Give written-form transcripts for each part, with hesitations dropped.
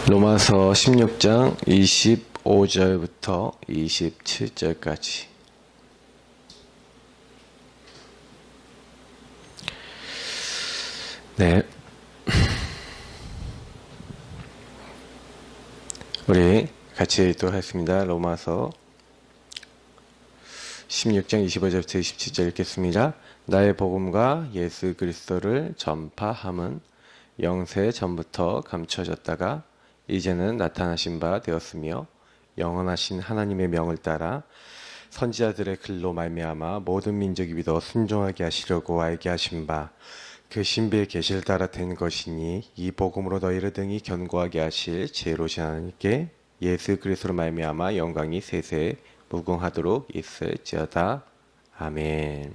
로마서 16장 25절부터 27절까지. 네. 우리 같이 읽도록 하겠습니다. 로마서 16장 25절부터 27절 읽겠습니다. 나의 복음과 예수 그리스도를 전파함은 영세 전부터 감춰졌다가 이제는 나타나신 바 되었으며 영원하신 하나님의 명을 따라 선지자들의 글로 말미암아 모든 민족이 믿어 순종하게 하시려고 알게 하신 바 그 신비의 계시를 따라 된 것이니 이 복음으로 너희를 등이 견고하게 하실 지혜로우신 하나님께 예수 그리스도로 말미암아 영광이 세세에 무궁하도록 있을지어다. 아멘.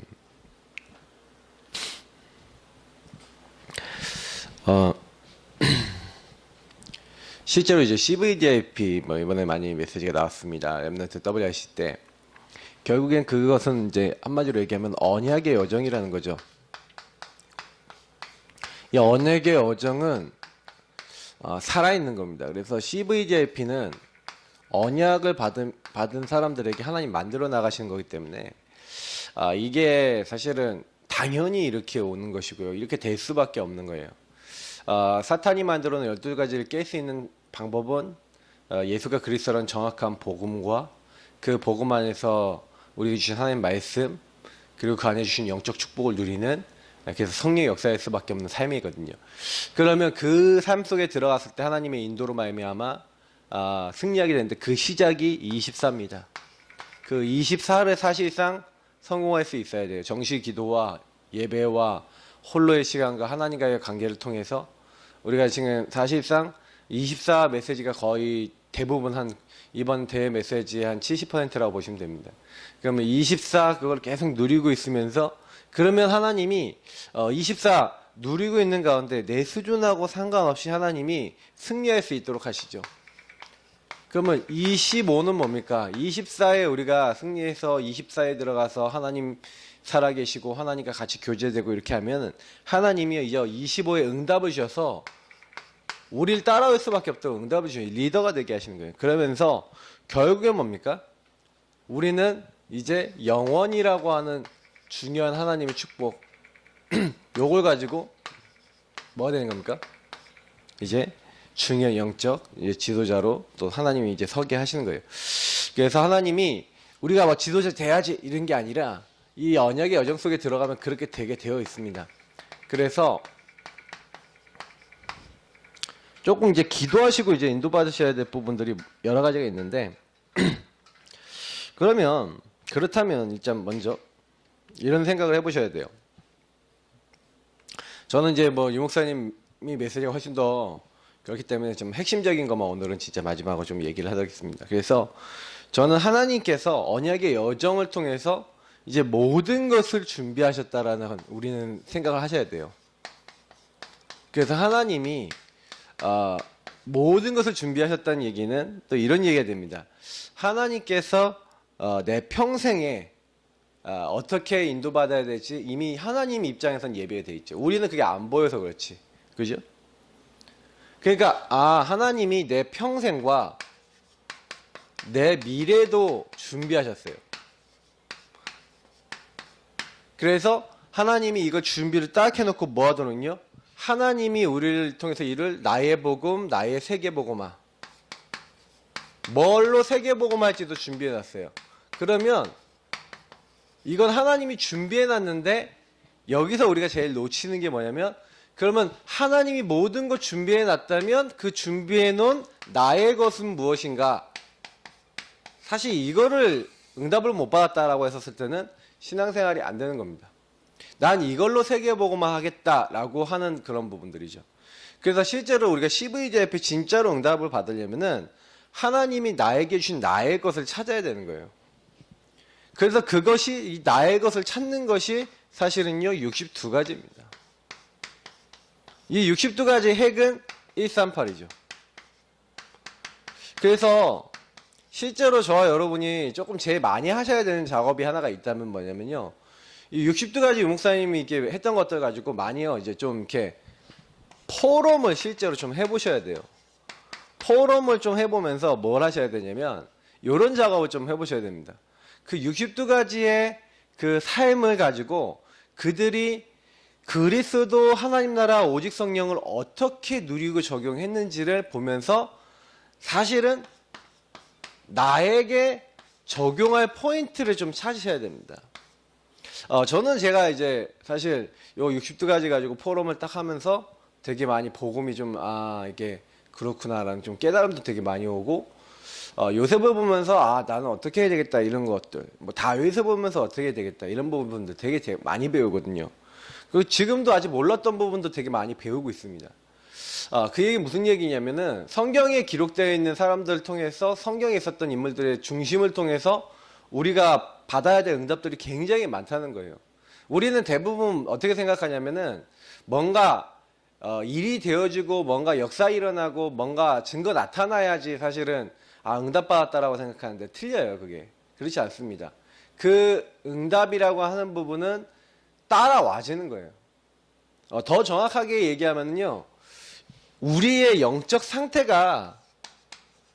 실제로 이제 CVDIP 이번에 많이 메시지가 나왔습니다. 렘넌트 WRC 때 결국엔 그것은 이제 한마디로 얘기하면 언약의 여정이라는 거죠. 이 언약의 여정은 살아있는 겁니다. 그래서 CVDIP는 언약을 받은 사람들에게 하나님 만들어 나가시는 거기 때문에 이게 사실은 당연히 이렇게 오는 것이고요. 이렇게 될 수밖에 없는 거예요. 사탄이 만들어 놓은 12가지를 깰 수 있는 방법은 예수가 그리스도라는 정확한 복음과 그 복음 안에서 우리에게 주신 하나님 말씀 그리고 그 안에 주신 영적 축복을 누리는 그래서 성령의 역사일 수밖에 없는 삶이거든요. 그러면 그 삶 속에 들어갔을 때 하나님의 인도로 말미암아 승리하게 되는데 그 시작이 24입니다. 그 24를 사실상 성공할 수 있어야 돼요. 정시 기도와 예배와 홀로의 시간과 하나님과의 관계를 통해서 우리가 지금 사실상 24 메시지가 거의 대부분 한 이번 대회 메시지의 한 70%라고 보시면 됩니다. 그러면 24 그걸 계속 누리고 있으면서 그러면 하나님이 24 누리고 있는 가운데 내 수준하고 상관없이 하나님이 승리할 수 있도록 하시죠. 그러면 25는 뭡니까? 24에 우리가 승리해서 24에 들어가서 하나님 살아계시고 하나님과 같이 교제되고 이렇게 하면 하나님이 이제 25에 응답을 주셔서 우리를 따라올 수밖에 없도록 응답을 주셔서 리더가 되게 하시는 거예요. 그러면서 결국엔 뭡니까? 우리는 이제 영원이라고 하는 중요한 하나님의 축복 요걸 가지고 뭐가 되는 겁니까? 이제 중요한 영적 지도자로 또 하나님이 이제 서게 하시는 거예요. 그래서 하나님이 우리가 뭐 지도자 돼야지 이런 게 아니라 이 언약의 여정 속에 들어가면 그렇게 되게 되어 있습니다. 그래서 조금 이제 기도하시고 이제 인도받으셔야 될 부분들이 여러 가지가 있는데 그렇다면 일단 먼저 이런 생각을 해보셔야 돼요. 저는 이제 뭐 유목사님이 메시지가 훨씬 더 그렇기 때문에 좀 핵심적인 것만 오늘은 진짜 마지막으로 좀 얘기를 하겠습니다. 그래서 저는 하나님께서 언약의 여정을 통해서 이제 모든 것을 준비하셨다라는 우리는 생각을 하셔야 돼요. 그래서 하나님이 모든 것을 준비하셨다는 얘기는 또 이런 얘기가 됩니다. 하나님께서 내 평생에 어떻게 인도받아야 될지 이미 하나님 입장에선 예비가 돼 있죠. 우리는 그게 안 보여서 그렇지. 그죠? 그러니까 하나님이 내 평생과 내 미래도 준비하셨어요. 그래서 하나님이 이거 준비를 딱 해놓고 뭐 하더군요? 하나님이 우리를 통해서 이를 나의 복음, 나의 세계복음화 뭘로 세계복음화할지도 준비해놨어요. 그러면 이건 하나님이 준비해놨는데 여기서 우리가 제일 놓치는 게 뭐냐면 그러면 하나님이 모든 것 준비해놨다면 그 준비해놓은 나의 것은 무엇인가? 사실 이거를 응답을 못 받았다라고 했었을 때는 신앙생활이 안 되는 겁니다. 난 이걸로 세계복음화 하겠다라고 하는 그런 부분들이죠. 그래서 실제로 우리가 CVDIP 진짜로 응답을 받으려면은 하나님이 나에게 주신 나의 것을 찾아야 되는 거예요. 그래서 그것이 이 나의 것을 찾는 것이 사실은요 62가지입니다. 이 62가지 핵은 138이죠. 그래서 실제로 저와 여러분이 조금 제일 많이 하셔야 되는 작업이 하나가 있다면 뭐냐면요. 이 62가지 유목사님이 이렇게 했던 것들 가지고 많이요 이제 좀 이렇게 포럼을 실제로 좀 해보셔야 돼요. 포럼을 좀 해보면서 뭘 하셔야 되냐면 이런 작업을 좀 해보셔야 됩니다. 그 62가지의 그 삶을 가지고 그들이 그리스도 하나님 나라 오직 성령을 어떻게 누리고 적용했는지를 보면서 사실은 나에게 적용할 포인트를 좀 찾으셔야 됩니다. 저는 제가 이제 사실 요 62가지 가지고 포럼을 딱 하면서 되게 많이 복음이 좀, 이게 그렇구나라는 좀 깨달음도 되게 많이 오고, 요셉을 보면서, 나는 어떻게 해야 되겠다, 이런 것들. 뭐, 다윗을 보면서 어떻게 해야 되겠다, 이런 부분들 되게 많이 배우거든요. 그리고 지금도 아직 몰랐던 부분도 되게 많이 배우고 있습니다. 그 얘기 무슨 얘기냐면은 성경에 기록되어 있는 사람들을 통해서 성경에 있었던 인물들의 중심을 통해서 우리가 받아야 될 응답들이 굉장히 많다는 거예요. 우리는 대부분 어떻게 생각하냐면은 뭔가 일이 되어지고 뭔가 역사 일어나고 뭔가 증거 나타나야지 사실은 응답받았다라고 생각하는데 틀려요. 그게 그렇지 않습니다. 그 응답이라고 하는 부분은 따라와지는 거예요. 더 정확하게 얘기하면요, 우리의 영적 상태가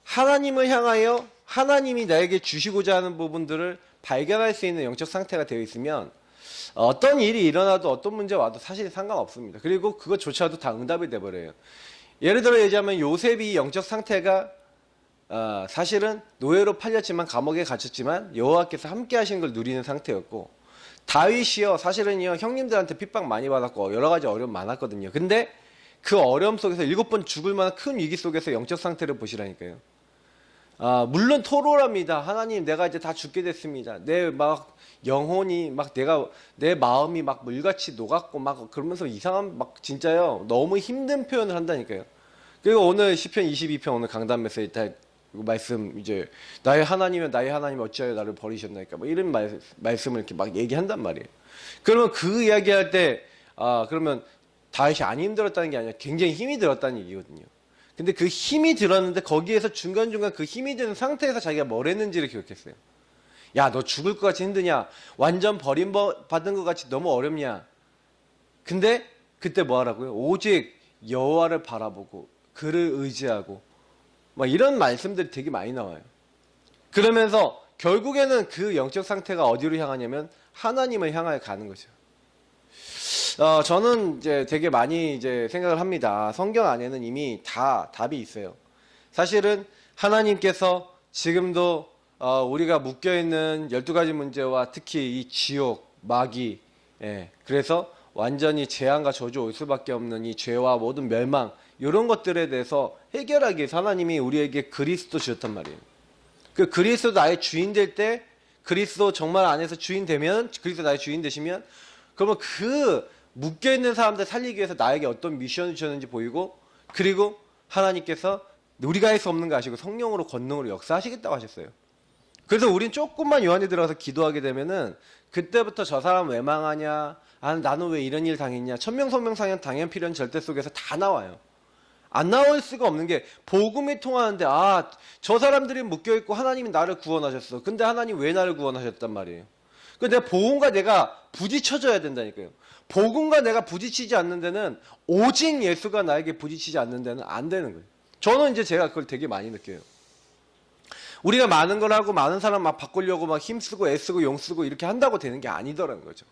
하나님을 향하여 하나님이 나에게 주시고자 하는 부분들을 발견할 수 있는 영적 상태가 되어 있으면 어떤 일이 일어나도 어떤 문제가 와도 사실 상관없습니다. 그리고 그것조차도 다 응답이 돼버려요. 예를 들어 얘기하면 요셉이 영적 상태가 사실은 노예로 팔렸지만 감옥에 갇혔지만 여호와께서 함께 하신 걸 누리는 상태였고, 다윗이요 사실은요 형님들한테 핍박 많이 받았고 여러 가지 어려움 많았거든요. 근데 그 어려움 속에서 7번 죽을 만한 큰 위기 속에서 영적 상태를 보시라니까요. 물론 토로랍니다. 하나님, 내가 이제 다 죽게 됐습니다. 내 막 영혼이 막 내 마음이 막 물같이 녹았고 막 그러면서 이상한 막 진짜요. 너무 힘든 표현을 한다니까요. 그리고 오늘 시편 22편 오늘 강단 메시지 다 말씀 이제 나의 하나님은 나의 하나님 어찌하여 나를 버리셨나이까 뭐 이런 말씀을 이렇게 막 얘기한단 말이에요. 그러면 그 이야기할 때 그러면 다윗이 안 힘들었다는 게 아니라 굉장히 힘이 들었다는 얘기거든요. 근데 그 힘이 들었는데 거기에서 중간중간 그 힘이 드는 상태에서 자기가 뭘 했는지를 기억했어요. 야, 너 죽을 것 같이 힘드냐? 완전 버림받은 것 같이 너무 어렵냐? 근데 그때 뭐 하라고요? 오직 여호와를 바라보고 그를 의지하고 막 이런 말씀들이 되게 많이 나와요. 그러면서 결국에는 그 영적 상태가 어디로 향하냐면 하나님을 향하여 가는 거죠. 저는 이제 되게 많이 이제 생각을 합니다. 성경 안에는 이미 다 답이 있어요. 사실은 하나님께서 지금도 우리가 묶여있는 12가지 문제와 특히 이 지옥, 마귀, 그래서 완전히 재앙과 저주 올 수밖에 없는 이 죄와 모든 멸망, 이런 것들에 대해서 해결하기 위해서 하나님이 우리에게 그리스도 주셨단 말이에요. 그 그리스도 나의 주인 될 때, 그리스도 정말 안에서 주인 되면, 그리스도 나의 주인 되시면, 그러면 그 묶여있는 사람들 살리기 위해서 나에게 어떤 미션을 주셨는지 보이고, 그리고 하나님께서 우리가 할 수 없는 거 아시고 성령으로 권능으로 역사하시겠다고 하셨어요. 그래서 우린 조금만 요한에 들어가서 기도하게 되면은 그때부터 저 사람 왜 망하냐, 나는 왜 이런 일 당했냐, 천명선명상현 당연 필연 절대 속에서 다 나와요. 안 나올 수가 없는 게 복음이 통하는데 저 사람들이 묶여있고 하나님이 나를 구원하셨어. 근데 하나님 왜 나를 구원하셨단 말이에요. 내가 복음과 내가 부딪혀져야 된다니까요. 복음과 내가 부딪히지 않는 데는, 오직 예수가 나에게 부딪히지 않는 데는 안 되는 거예요. 저는 이제 제가 그걸 되게 많이 느껴요. 우리가 많은 걸 하고 많은 사람 막 바꾸려고 막 힘쓰고 애쓰고 용쓰고 이렇게 한다고 되는 게 아니더라는 거죠.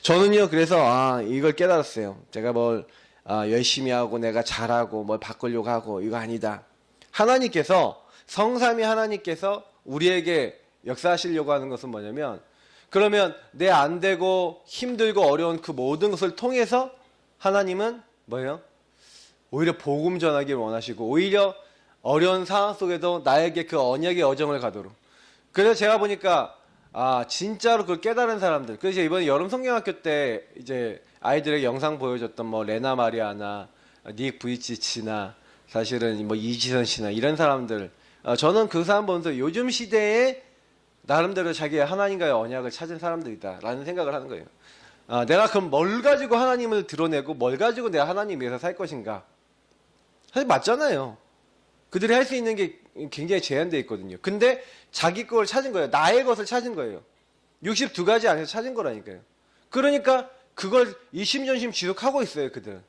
저는요 그래서 이걸 깨달았어요. 제가 뭘 열심히 하고 내가 잘하고 뭘 바꾸려고 하고 이거 아니다. 하나님께서, 성삼위 하나님께서 우리에게 역사하시려고 하는 것은 뭐냐면, 그러면 내 안 되고 힘들고 어려운 그 모든 것을 통해서 하나님은 뭐예요? 오히려 복음 전하기를 원하시고 오히려 어려운 상황 속에도 나에게 그 언약의 여정을 가도록. 그래서 제가 보니까 진짜로 그걸 깨달은 사람들. 그래서 이번에 여름 성경학교 때 이제 아이들에게 영상 보여줬던 뭐 레나 마리아나 닉 부이치치나 사실은 뭐 이지선 씨나 이런 사람들, 저는 그 사람 보면서 요즘 시대에 나름대로 자기의 하나님과의 언약을 찾은 사람들이다라는 생각을 하는 거예요. 내가 그럼 뭘 가지고 하나님을 드러내고 뭘 가지고 내가 하나님 위해서 살 것인가? 사실 맞잖아요. 그들이 할 수 있는 게 굉장히 제한되어 있거든요. 근데 자기 걸 찾은 거예요. 나의 것을 찾은 거예요. 62가지 안에서 찾은 거라니까요. 그러니까 그걸 이심전심 지속하고 있어요. 그들은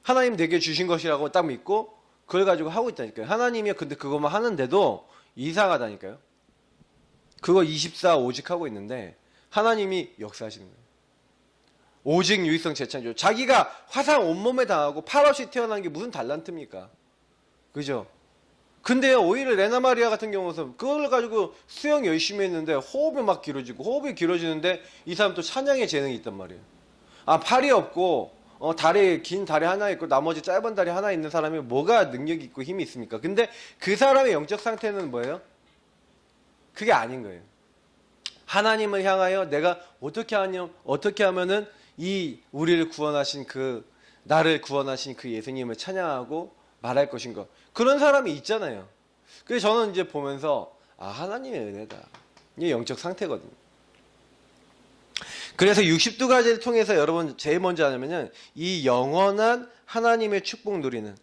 하나님 내게 주신 것이라고 딱 믿고, 그걸 가지고 하고 있다니까요. 하나님이 근데 그것만 하는데도 이상하다니까요. 그거 24 오직 하고 있는데 하나님이 역사하시는 거예요. 오직 유익성 재창조. 자기가 화상 온몸에 당하고 팔 없이 태어난 게 무슨 달란트입니까? 그죠? 근데요, 오히려 레나 마리아 같은 경우는 그걸 가지고 수영 열심히 했는데 호흡이 막 길어지고, 호흡이 길어지는데 이 사람 또 찬양의 재능이 있단 말이에요. 아, 팔이 없고 긴 다리 하나 있고 나머지 짧은 다리 하나 있는 사람이 뭐가 능력이 있고 힘이 있습니까? 근데 그 사람의 영적 상태는 뭐예요? 그게 아닌 거예요. 하나님을 향하여 내가 어떻게 하면은 이 우리를 구원하신 나를 구원하신 그 예수님을 찬양하고 말할 것인가. 그런 사람이 있잖아요. 그래서 저는 이제 보면서 하나님의 은혜다. 이게 영적 상태거든요. 그래서 62가지를 통해서 여러분 제일 먼저 하냐면은 이 영원한 하나님의 축복 누리는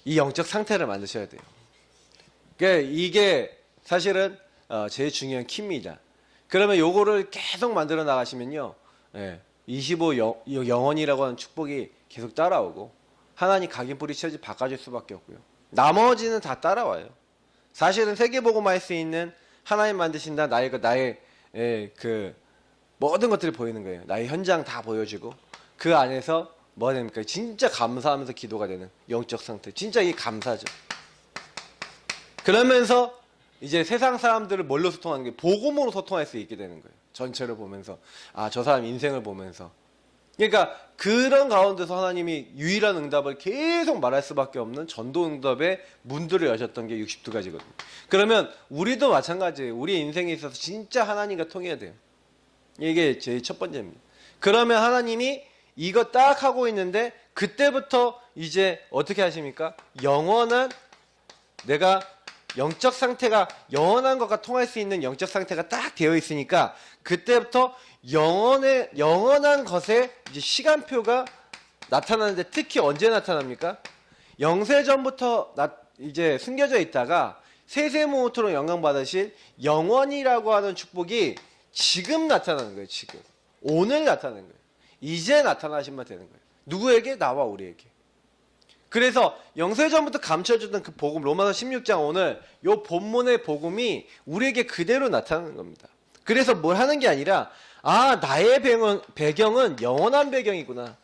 이 영적 상태를 만드셔야 돼요. 그러니까 이게 사실은 제일 중요한 키입니다. 그러면 요거를 계속 만들어 나가시면요, 25 영원이라고 하는 축복이 계속 따라오고 하나님 각인 뿌리쳐지 바꿔줄 수밖에 없고요. 나머지는 다 따라와요. 사실은 세계복음화 할 수 있는 하나님 만드신다 나의 그 모든 것들이 보이는 거예요. 나의 현장 다 보여주고 그 안에서 뭐가 됩니까? 진짜 감사하면서 기도가 되는 영적 상태. 진짜 이게 감사죠. 그러면서 이제 세상 사람들을 뭘로 소통하는 게 복음으로 소통할 수 있게 되는 거예요. 전체를 보면서 저 사람 인생을 보면서. 그러니까 그런 가운데서 하나님이 유일한 응답을 계속 말할 수밖에 없는 전도 응답의 문들을 여셨던 게 62가지거든요. 그러면 우리도 마찬가지예요. 우리 인생에 있어서 진짜 하나님과 통해야 돼요. 이게 제일 첫 번째입니다. 그러면 하나님이 이거 딱 하고 있는데 그때부터 이제 어떻게 하십니까? 내가 영적 상태가 영원한 것과 통할 수 있는 영적 상태가 딱 되어 있으니까 그때부터 영원한 것에 이제 시간표가 나타나는데 특히 언제 나타납니까? 영세전부터 이제 숨겨져 있다가 세세모호토로 영광받으실 영원이라고 하는 축복이 지금 나타나는 거예요. 지금 오늘 나타나는 거예요. 이제 나타나시면 되는 거예요. 누구에게? 나와 우리에게. 그래서 영세전부터 감춰주던 그 복음 로마서 16장 오늘 요 본문의 복음이 우리에게 그대로 나타나는 겁니다. 그래서 뭘 하는 게 아니라 나의 배경은 영원한 배경이구나.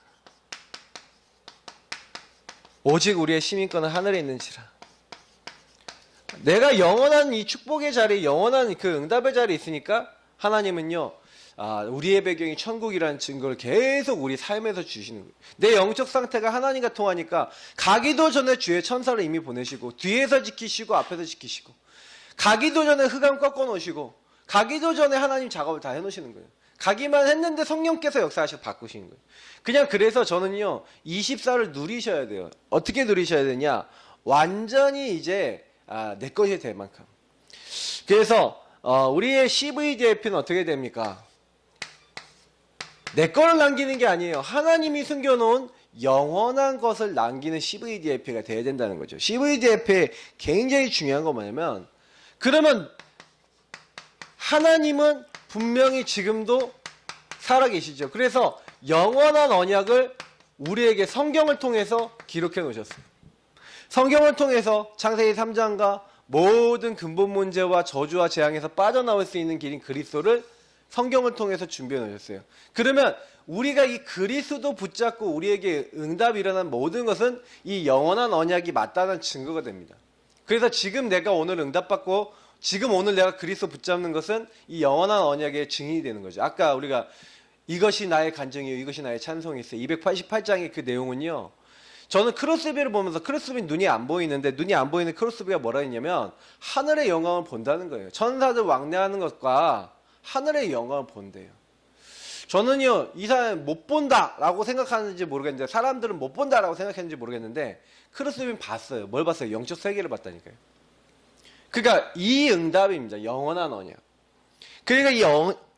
오직 우리의 시민권은 하늘에 있는지라. 내가 영원한 이 축복의 자리에 영원한 그 응답의 자리에 있으니까 하나님은요, 우리의 배경이 천국이라는 증거를 계속 우리 삶에서 주시는 거예요. 내 영적 상태가 하나님과 통하니까 가기도 전에 주의 천사를 이미 보내시고 뒤에서 지키시고 앞에서 지키시고 가기도 전에 흑암 꺾어 놓으시고 가기도 전에 하나님 작업을 다 해놓으시는 거예요. 가기만 했는데 성령께서 역사하셔서 바꾸시는 거예요. 그냥 그래서 저는요 24를 누리셔야 돼요. 어떻게 누리셔야 되냐, 완전히 이제 내 것이 될 만큼. 그래서 우리의 CVDF는 어떻게 됩니까? 내 거를 남기는 게 아니에요. 하나님이 숨겨놓은 영원한 것을 남기는 CVDF가 돼야 된다는 거죠. CVDF의 굉장히 중요한 건 뭐냐면, 그러면 하나님은 분명히 지금도 살아계시죠. 그래서 영원한 언약을 우리에게 성경을 통해서 기록해 놓으셨어요. 성경을 통해서 창세기 3장과 모든 근본 문제와 저주와 재앙에서 빠져나올 수 있는 길인 그리스도를 성경을 통해서 준비해 놓으셨어요. 그러면 우리가 이 그리스도 붙잡고 우리에게 응답이 일어난 모든 것은 이 영원한 언약이 맞다는 증거가 됩니다. 그래서 지금 내가 오늘 응답받고 지금 오늘 내가 그리스도 붙잡는 것은 이 영원한 언약의 증인이 되는 거죠. 아까 우리가 이것이 나의 간증이요 이것이 나의 찬송이 있어요. 288장의 그 내용은요, 저는 크로스비를 보면서 크로스비 눈이 안 보이는데 눈이 안 보이는 크로스비가 뭐라 했냐면 하늘의 영광을 본다는 거예요. 천사들 왕래하는 것과 하늘의 영광을 본대요. 저는요 이 사람 못 본다라고 생각하는지 모르겠는데, 사람들은 못 본다라고 생각했는지 모르겠는데 크로스비는 봤어요. 뭘 봤어요? 영적 세계를 봤다니까요. 그러니까 이 응답입니다. 영원한 언약. 그러니까 이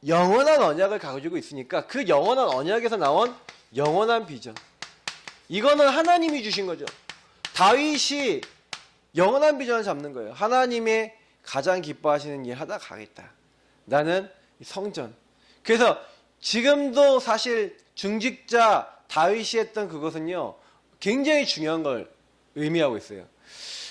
영원한 언약을 가지고 있으니까 그 영원한 언약에서 나온 영원한 비전, 이거는 하나님이 주신 거죠. 다윗이 영원한 비전을 잡는 거예요. 하나님의 가장 기뻐하시는 일 하다 가겠다. 나는 성전. 그래서 지금도 사실 중직자 다윗이 했던 그것은요 굉장히 중요한 걸 의미하고 있어요.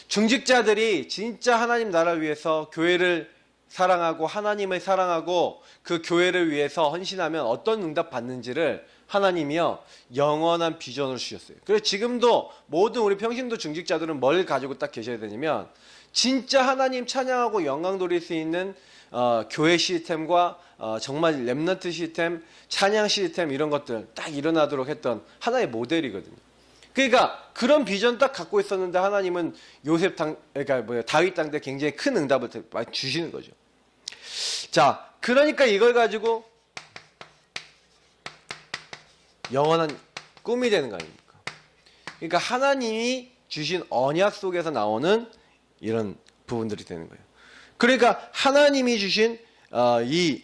중직자들이 진짜 하나님 나라를 위해서 교회를 사랑하고 하나님을 사랑하고 그 교회를 위해서 헌신하면 어떤 응답 받는지를 하나님이요 영원한 비전으로 주셨어요. 그래서 지금도 모든 우리 평신도 중직자들은 뭘 가지고 딱 계셔야 되냐면 진짜 하나님 찬양하고 영광 돌릴 수 있는 교회 시스템과 정말 랩넌트 시스템, 찬양 시스템 이런 것들 딱 일어나도록 했던 하나의 모델이거든요. 그러니까 그런 비전 딱 갖고 있었는데 하나님은 다윗 땅 때 굉장히 큰 응답을 주시는 거죠. 자, 그러니까 이걸 가지고 영원한 꿈이 되는 거 아닙니까? 그러니까 하나님이 주신 언약 속에서 나오는 이런 부분들이 되는 거예요. 그러니까 하나님이 주신 이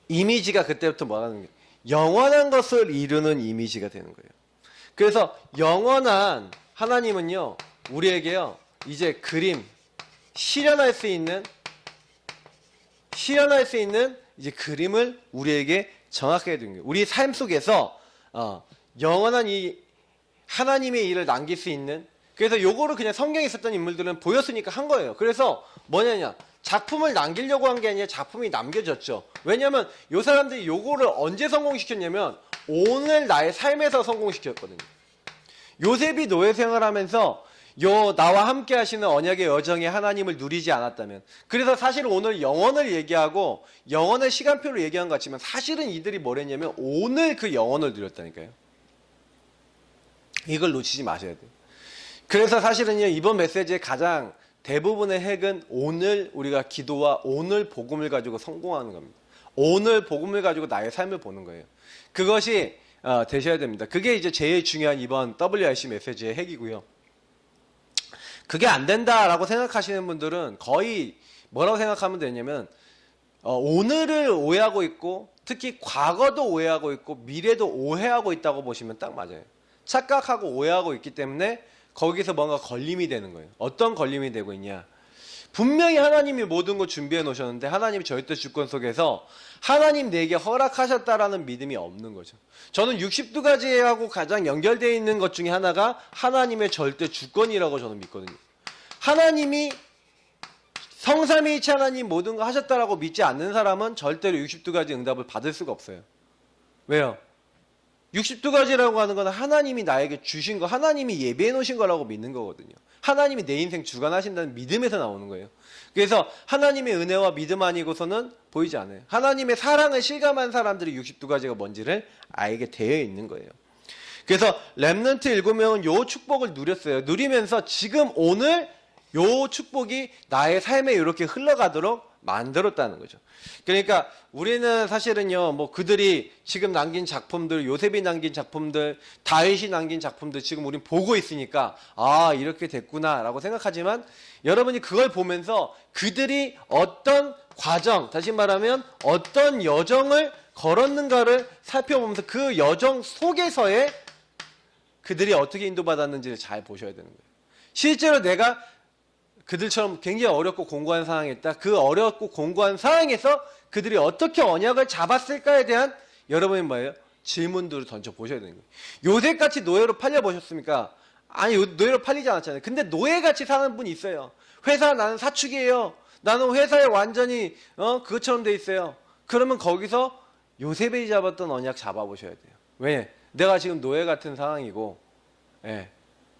이미지가 그때부터 뭐라는 거예요? 영원한 것을 이루는 이미지가 되는 거예요. 그래서 영원한 하나님은요 우리에게요 이제 그림 실현할 수 있는 이제 그림을 우리에게 정확하게 준 거예요. 우리 삶 속에서 영원한 이 하나님의 일을 남길 수 있는, 그래서 요거를 그냥 성경에 있었던 인물들은 보였으니까 한 거예요. 그래서 뭐냐냐, 작품을 남기려고 한 게 아니라 작품이 남겨졌죠. 왜냐하면 요 사람들이 요거를 언제 성공시켰냐면 오늘 나의 삶에서 성공시켰거든요. 요셉이 노예 생활하면서 나와 함께 하시는 언약의 여정에 하나님을 누리지 않았다면, 그래서 사실 오늘 영원을 얘기하고 영원의 시간표를 얘기한 것 같지만 사실은 이들이 뭐랬냐면 오늘 그 영원을 누렸다니까요. 이걸 놓치지 마셔야 돼요. 그래서 사실은요 이번 메시지의 가장 대부분의 핵은 오늘 우리가 기도와 오늘 복음을 가지고 성공하는 겁니다. 오늘 복음을 가지고 나의 삶을 보는 거예요. 그것이 되셔야 됩니다. 그게 이제 제일 중요한 이번 WRC 메시지의 핵이고요. 그게 안 된다라고 생각하시는 분들은 거의 뭐라고 생각하면 되냐면 오늘을 오해하고 있고 특히 과거도 오해하고 있고 미래도 오해하고 있다고 보시면 딱 맞아요. 착각하고 오해하고 있기 때문에 거기서 뭔가 걸림이 되는 거예요. 어떤 걸림이 되고 있냐, 분명히 하나님이 모든 걸 준비해 놓으셨는데 하나님이 절대 주권 속에서 하나님 내게 허락하셨다라는 믿음이 없는 거죠. 저는 60두가지하고 가장 연결되어 있는 것 중에 하나가 하나님의 절대 주권이라고 저는 믿거든요. 하나님이 성삼위일체 하나님 모든 거 하셨다라고 믿지 않는 사람은 절대로 60두가지 응답을 받을 수가 없어요. 왜요? 60두가지라고 하는 건 하나님이 나에게 주신 거, 하나님이 예비해 놓으신 거라고 믿는 거거든요. 하나님이 내 인생 주관하신다는 믿음에서 나오는 거예요. 그래서 하나님의 은혜와 믿음 아니고서는 보이지 않아요. 하나님의 사랑을 실감한 사람들이 62가지가 뭔지를 알게 되어 있는 거예요. 그래서 렘넌트 7명은 요 축복을 누렸어요. 누리면서 지금 오늘 요 축복이 나의 삶에 이렇게 흘러가도록 만들었다는 거죠. 그러니까 우리는 사실은요, 뭐 그들이 지금 남긴 작품들, 요셉이 남긴 작품들, 다윗이 남긴 작품들 지금 우린 보고 있으니까 아 이렇게 됐구나라고 생각하지만 여러분이 그걸 보면서 그들이 어떤 과정, 다시 말하면 어떤 여정을 걸었는가를 살펴보면서 그 여정 속에서의 그들이 어떻게 인도받았는지를 잘 보셔야 되는 거예요. 실제로 내가 그들처럼 굉장히 어렵고 공고한 상황에 있다. 그 어렵고 공고한 상황에서 그들이 어떻게 언약을 잡았을까에 대한 여러분이 뭐예요? 질문들을 던져보셔야 되는 거예요. 요셉같이 노예로 팔려보셨습니까? 아니, 노예로 팔리지 않았잖아요. 근데 노예같이 사는 분이 있어요. 회사 나는 사축이에요. 나는 회사에 완전히 그것처럼 돼 있어요. 그러면 거기서 요셉이 잡았던 언약 잡아보셔야 돼요. 왜? 내가 지금 노예 같은 상황이고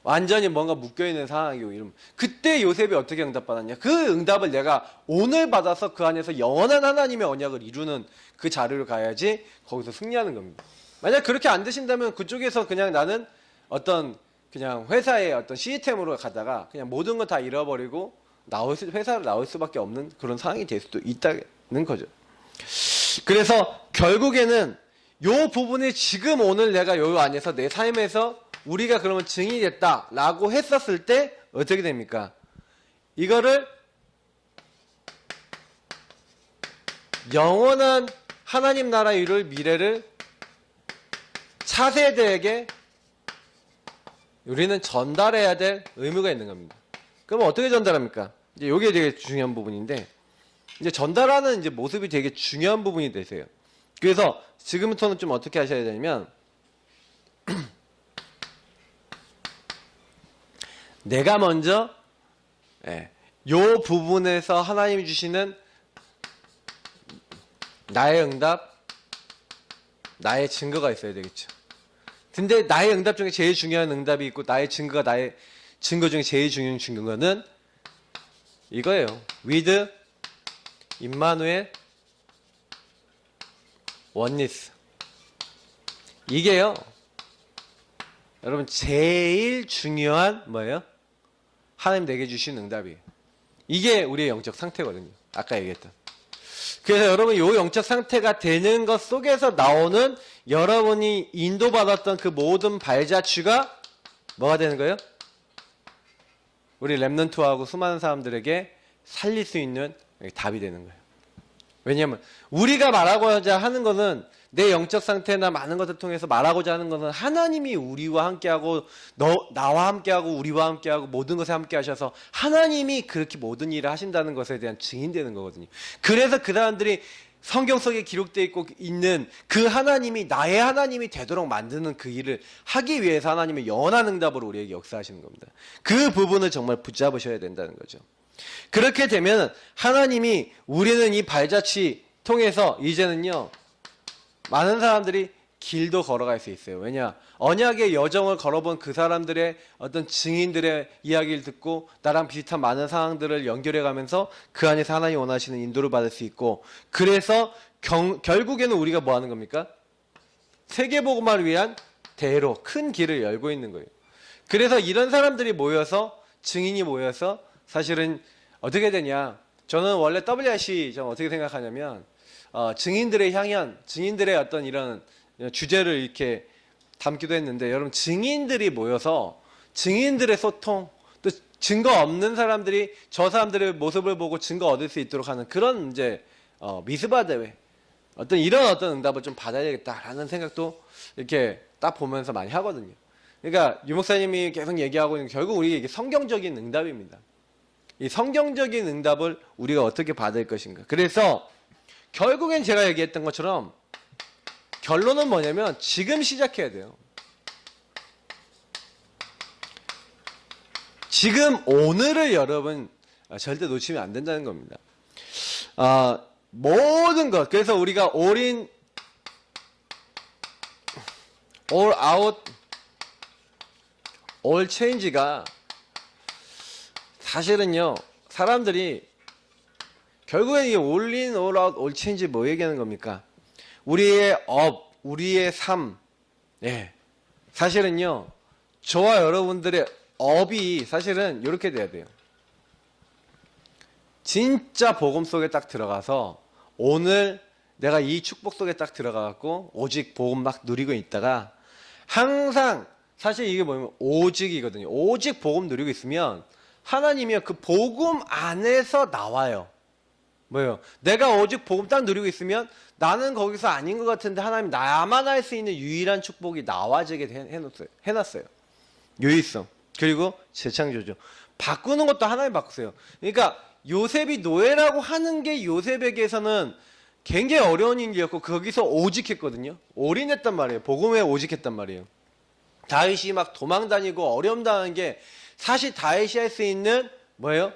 완전히 뭔가 묶여있는 상황이고 이러면 그때 요셉이 어떻게 응답받았냐, 그 응답을 내가 오늘 받아서 그 안에서 영원한 하나님의 언약을 이루는 그 자리로 가야지 거기서 승리하는 겁니다. 만약 그렇게 안 되신다면 그쪽에서 그냥 나는 어떤 그냥 회사의 어떤 시스템으로 가다가 그냥 모든 걸 다 잃어버리고 회사를 나올 수밖에 없는 그런 상황이 될 수도 있다는 거죠. 그래서 결국에는 요 부분이 지금 오늘 내가 요 안에서 내 삶에서 우리가 그러면 증인이 됐다라고 했었을 때 어떻게 됩니까? 이거를 영원한 하나님 나라 이룰 미래를 차세대에게 우리는 전달해야 될 의무가 있는 겁니다. 그럼 어떻게 전달합니까? 이제 이게 되게 중요한 부분인데, 이제 전달하는 이제 모습이 되게 중요한 부분이 되세요. 그래서 지금부터는 좀 어떻게 하셔야 되냐면 내가 먼저 요 부분에서 하나님이 주시는 나의 응답, 나의 증거가 있어야 되겠죠. 근데 나의 응답 중에 제일 중요한 응답이 있고 나의 증거가 나의 증거 중에 제일 중요한 증거는 이거예요. with 임마누엘 원니스. 이게요. 여러분 제일 중요한 뭐예요? 하나님 내게 주신 응답이에요. 이게 우리의 영적 상태거든요. 아까 얘기했던. 그래서 여러분 이 영적 상태가 되는 것 속에서 나오는 여러분이 인도받았던 그 모든 발자취가 뭐가 되는 거예요? 우리 렘넌트하고 수많은 사람들에게 살릴 수 있는 답이 되는 거예요. 왜냐하면 우리가 말하고자 하는 것은 내 영적 상태나 많은 것을 통해서 말하고자 하는 것은 하나님이 우리와 함께하고 나와 함께하고 우리와 함께하고 모든 것에 함께 하셔서 하나님이 그렇게 모든 일을 하신다는 것에 대한 증인되는 거거든요. 그래서 그 사람들이 성경 속에 기록되어 있고 있는 그 하나님이 나의 하나님이 되도록 만드는 그 일을 하기 위해서 하나님의 영원한 응답으로 우리에게 역사하시는 겁니다. 그 부분을 정말 붙잡으셔야 된다는 거죠. 그렇게 되면 하나님이 우리는 이 발자취 통해서 이제는요 많은 사람들이 길도 걸어갈 수 있어요. 왜냐? 언약의 여정을 걸어본 그 사람들의 어떤 증인들의 이야기를 듣고 나랑 비슷한 많은 상황들을 연결해 가면서 그 안에서 하나님 원하시는 인도를 받을 수 있고, 그래서 결국에는 우리가 뭐 하는 겁니까? 세계복음화를 위한 대로 큰 길을 열고 있는 거예요. 그래서 이런 사람들이 모여서 증인이 모여서 사실은 어떻게 되냐? 저는 원래 WRC 좀 어떻게 생각하냐면 증인들의 향연, 증인들의 어떤 이런 주제를 이렇게 담기도 했는데, 여러분 증인들이 모여서 증인들의 소통, 또 증거 없는 사람들이 저 사람들의 모습을 보고 증거 얻을 수 있도록 하는 그런 이제 미스바 대회, 어떤 이런 어떤 응답을 좀 받아야 되겠다라는 생각도 이렇게 딱 보면서 많이 하거든요. 그러니까 유 목사님이 계속 얘기하고 있는 결국 우리 이게 성경적인 응답입니다. 이 성경적인 응답을 우리가 어떻게 받을 것인가. 그래서 결국엔 제가 얘기했던 것처럼 결론은 뭐냐면 지금 시작해야 돼요. 지금 오늘을 여러분 절대 놓치면 안 된다는 겁니다. 모든 것, 그래서 우리가 all in, all out, all change가 사실은요 사람들이 결국엔 이 all in, all out, all change 뭐 얘기하는 겁니까? 우리의 업, 우리의 삶, 사실은요 저와 여러분들의 업이 사실은 이렇게 돼야 돼요. 진짜 복음 속에 딱 들어가서 오늘 내가 이 축복 속에 딱 들어가갖고 오직 복음 막 누리고 있다가 항상 사실 이게 뭐냐면 오직이거든요. 오직 복음 누리고 있으면 하나님이 그 복음 안에서 나와요. 뭐예요? 내가 오직 복음 딱 누리고 있으면 나는 거기서 아닌 것 같은데 하나님 나만 할 수 있는 유일한 축복이 나와지게 해놨어요. 유일성. 그리고 재창조죠. 바꾸는 것도 하나님 바꾸세요. 그러니까 요셉이 노예라고 하는 게 요셉에게서는 굉장히 어려운 일이었고 거기서 오직했거든요. 올인했단 말이에요. 복음에 오직했단 말이에요. 다윗이 막 도망다니고 어려움 당한 게 사실 다윗이 할 수 있는 뭐예요?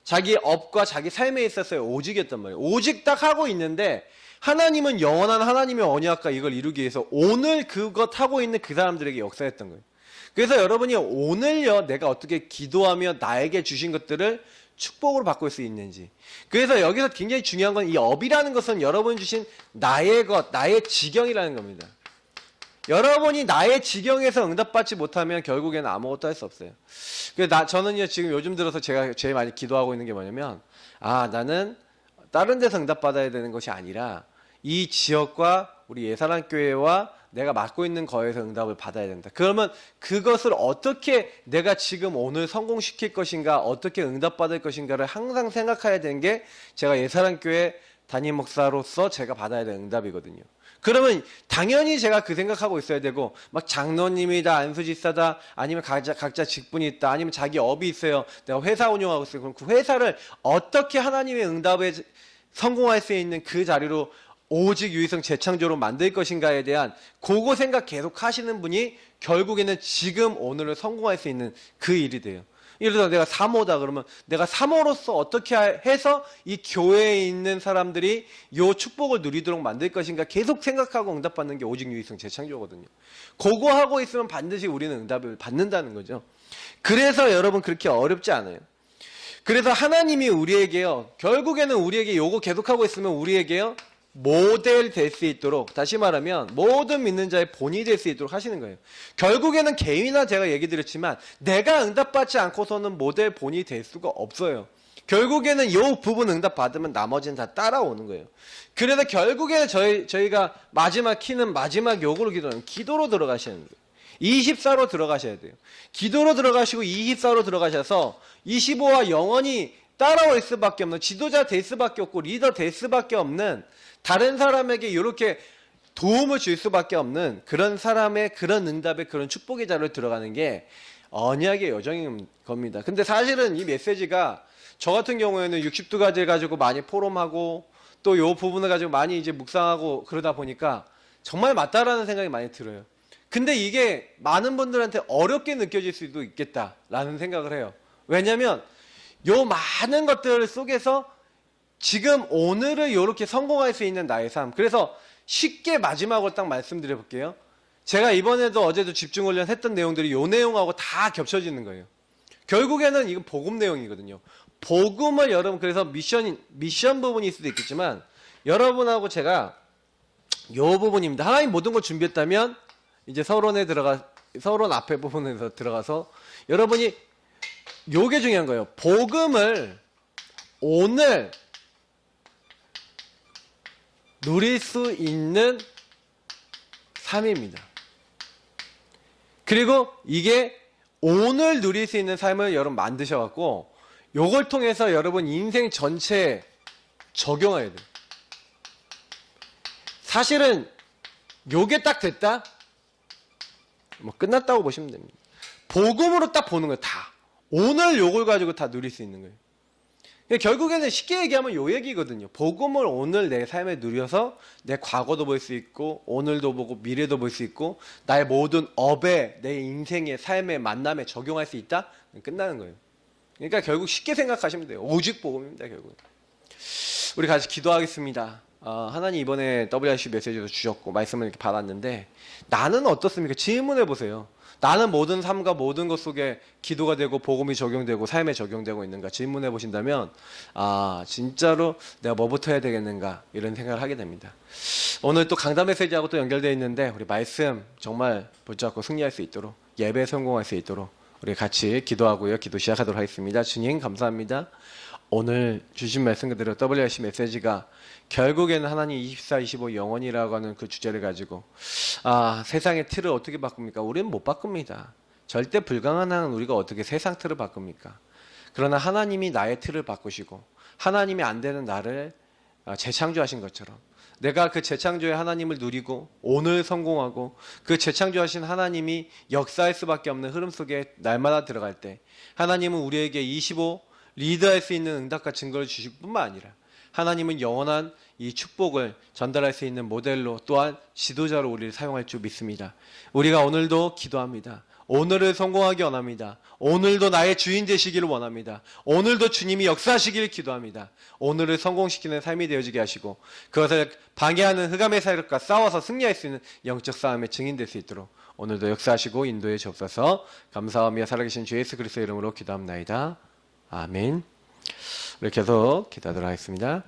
자기 업과 자기 삶에 있어서의 오직이었단 말이에요. 오직 딱 하고 있는데 하나님은 영원한 하나님의 언약과 이걸 이루기 위해서 오늘 그것 하고 있는 그 사람들에게 역사했던 거예요. 그래서 여러분이 오늘요 내가 어떻게 기도하며 나에게 주신 것들을 축복으로 바꿀 수 있는지. 그래서 여기서 굉장히 중요한 건 이 업이라는 것은 여러분이 주신 나의 것, 나의 지경이라는 겁니다. 여러분이 나의 지경에서 응답받지 못하면 결국에는 아무것도 할 수 없어요. 그래서 저는요 지금 요즘 들어서 제가 제일 많이 기도하고 있는 게 뭐냐면 나는 다른 데서 응답받아야 되는 것이 아니라 이 지역과 우리 예사랑교회와 내가 맡고 있는 거에서 응답을 받아야 된다. 그러면 그것을 어떻게 내가 지금 오늘 성공시킬 것인가, 어떻게 응답받을 것인가를 항상 생각해야 되는 게 제가 예사랑교회 담임 목사로서 제가 받아야 되는 응답이거든요. 그러면 당연히 제가 그 생각하고 있어야 되고, 막 장로님이다, 안수지사다, 아니면 각자 직분이 있다, 아니면 자기 업이 있어요. 내가 회사 운영하고 있어요. 그럼 그 회사를 어떻게 하나님의 응답에 성공할 수 있는 그 자리로 오직 유의성 재창조로 만들 것인가에 대한 그거 생각 계속 하시는 분이 결국에는 지금 오늘을 성공할 수 있는 그 일이 돼요. 예를 들어 내가 사모다 그러면 내가 사모로서 어떻게 해서 이 교회에 있는 사람들이 이 축복을 누리도록 만들 것인가 계속 생각하고 응답받는 게 오직 유일성 재창조거든요. 그거 하고 있으면 반드시 우리는 응답을 받는다는 거죠. 그래서 여러분 그렇게 어렵지 않아요. 그래서 하나님이 우리에게요, 결국에는 우리에게 요거 계속하고 있으면 우리에게요, 모델 될 수 있도록, 다시 말하면 모든 믿는 자의 본이 될 수 있도록 하시는 거예요. 결국에는 개인이나 제가 얘기 드렸지만 내가 응답받지 않고서는 모델 본이 될 수가 없어요. 결국에는 이 부분 응답받으면 나머지는 다 따라오는 거예요. 그래서 결국에는 저희가 마지막 키는 마지막 요구로 기도하는 기도로 들어가시는 거예요. 24로 들어가셔야 돼요. 기도로 들어가시고 24로 들어가셔서 25와 영원히 따라올 수밖에 없는, 지도자 될 수밖에 없고 리더 될 수밖에 없는, 다른 사람에게 이렇게 도움을 줄 수밖에 없는 그런 사람의 그런 응답의 그런 축복의 자리로 들어가는 게 언약의 여정인 겁니다. 근데 사실은 이 메시지가 저 같은 경우에는 62가지를 가지고 많이 포럼하고 또 이 부분을 가지고 많이 이제 묵상하고 그러다 보니까 정말 맞다라는 생각이 많이 들어요. 근데 이게 많은 분들한테 어렵게 느껴질 수도 있겠다라는 생각을 해요. 왜냐면 요 많은 것들 속에서 지금 오늘을 이렇게 성공할 수 있는 나의 삶. 그래서 쉽게 마지막으로 딱 말씀드려 볼게요. 제가 이번에도 어제도 집중훈련 했던 내용들이 요 내용하고 다 겹쳐지는 거예요. 결국에는 이건 복음 내용이거든요. 복음을 여러분, 그래서 미션 부분일 수도 있겠지만 여러분하고 제가 요 부분입니다. 하나님 모든 걸 준비했다면 이제 서론 앞에 부분에서 들어가서 여러분이 요게 중요한 거예요. 복음을 오늘 누릴 수 있는 삶입니다. 그리고 이게 오늘 누릴 수 있는 삶을 여러분 만드셔갖고 요걸 통해서 여러분 인생 전체에 적용해야 돼요. 사실은 요게 딱 됐다? 뭐 끝났다고 보시면 됩니다. 복음으로 딱 보는 거예요. 다. 오늘 요걸 가지고 다 누릴 수 있는 거예요. 결국에는 쉽게 얘기하면 요 얘기거든요. 복음을 오늘 내 삶에 누려서 내 과거도 볼 수 있고 오늘도 보고 미래도 볼 수 있고 나의 모든 업에 내 인생의 삶의 만남에 적용할 수 있다? 끝나는 거예요. 그러니까 결국 쉽게 생각하시면 돼요. 오직 복음입니다. 결국. 우리 같이 기도하겠습니다. 하나님 이번에 WRC 메시지도 주셨고 말씀을 이렇게 받았는데 나는 어떻습니까? 질문해 보세요. 나는 모든 삶과 모든 것 속에 기도가 되고 복음이 적용되고 삶에 적용되고 있는가 질문해 보신다면 진짜로 내가 뭐부터 해야 되겠는가 이런 생각을 하게 됩니다. 오늘 또 강단 메시지하고 또 연결되어 있는데 우리 말씀 정말 붙잡고 승리할 수 있도록 예배에 성공할 수 있도록 우리 같이 기도하고요. 기도 시작하도록 하겠습니다. 주님 감사합니다. 오늘 주신 말씀 그대로 WRC 메시지가 결국에는 하나님 24, 25 영원이라고 하는 그 주제를 가지고 세상의 틀을 어떻게 바꿉니까? 우리는 못 바꿉니다. 절대 불가능한 우리가 어떻게 세상 틀을 바꿉니까? 그러나 하나님이 나의 틀을 바꾸시고 하나님이 안 되는 나를 재창조하신 것처럼 내가 그 재창조의 하나님을 누리고 오늘 성공하고 그 재창조하신 하나님이 역사할 수밖에 없는 흐름 속에 날마다 들어갈 때 하나님은 우리에게 25 리드할 수 있는 응답과 증거를 주실 뿐만 아니라 하나님은 영원한 이 축복을 전달할 수 있는 모델로 또한 지도자로 우리를 사용할 줄 믿습니다. 우리가 오늘도 기도합니다. 오늘을 성공하기 원합니다. 오늘도 나의 주인 되시기를 원합니다. 오늘도 주님이 역사하시기를 기도합니다. 오늘을 성공시키는 삶이 되어지게 하시고 그것을 방해하는 흑암의 세력과 싸워서 승리할 수 있는 영적 싸움의 증인 될 수 있도록 오늘도 역사하시고 인도해 주옵소서. 감사하며 살아계신 주 예수 그리스도의 이름으로 기도합나이다. 아멘. 우리 계속 기도하도록 하겠습니다.